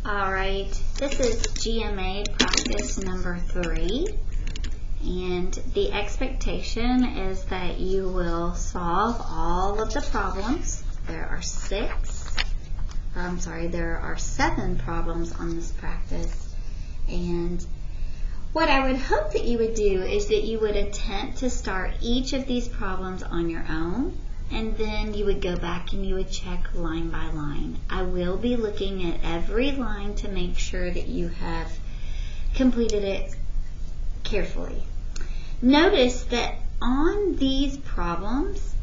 Alright, this is GMA practice number 3, and the expectation is that you will solve all of the problems. There are 7 problems on this practice, and what I would hope that you would do is that you would attempt to start each of these problems on your own, and then you would go back and you would check line by line. I will be looking at every line to make sure that you have completed it carefully. Notice that on these problems,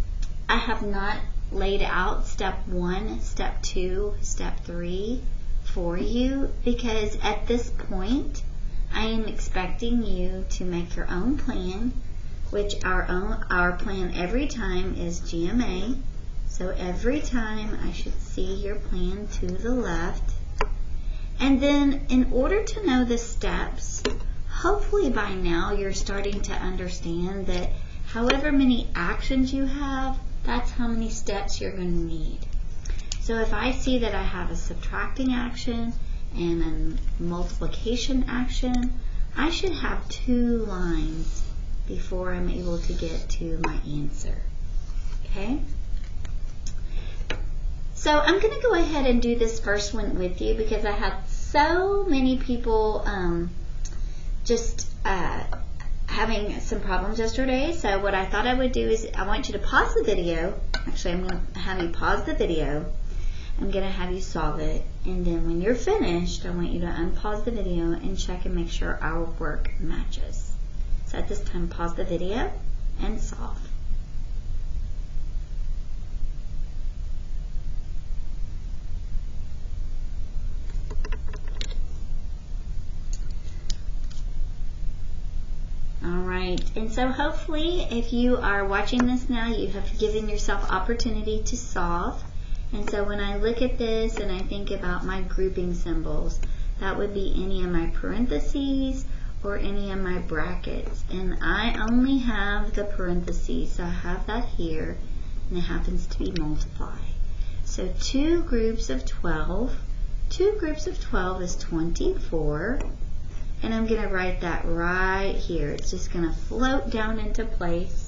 I have not laid out step 1, step 2, step 3 for you, because at this point, I am expecting you to make your own plan, which our plan every time is GMA. So every time I should see your plan to the left. And then in order to know the steps, hopefully by now you're starting to understand that however many actions you have, that's how many steps you're going to need. So if I see that I have a subtracting action and a multiplication action, I should have 2 lines before I'm able to get to my answer. Okay? So I'm going to go ahead and do this first one with you because I had so many people having some problems yesterday. So what I thought I would do is I want you to pause the video. Actually, I'm going to have you pause the video. I'm going to have you solve it, and then when you're finished, I want you to unpause the video and check and make sure our work matches. So at this time, pause the video and solve. Alright, and so hopefully if you are watching this now, you have given yourself opportunity to solve. And so when I look at this and I think about my grouping symbols, that would be any of my parentheses or any of my brackets. And I only have the parentheses, so I have that here, and it happens to be multiply. So 2 groups of 12. 2 groups of 12 is 24. And I'm going to write that right here. It's just going to float down into place.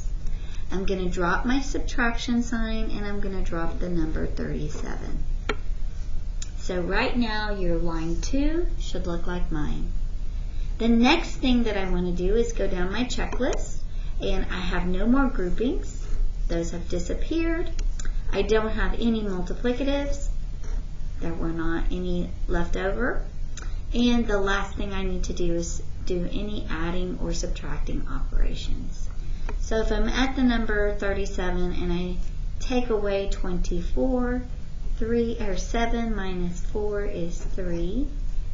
I'm going to drop my subtraction sign, and I'm going to drop the number 37. So right now, your line 2 should look like mine. The next thing that I want to do is go down my checklist, and I have no more groupings. Those have disappeared. I don't have any multiplicatives. There were not any left over. And the last thing I need to do is do any adding or subtracting operations. So if I'm at the number 37 and I take away 24, 7 minus 4 is 3,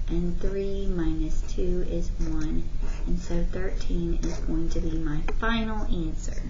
and 3 minus 2 is 1, and so 13 is going to be my final answer.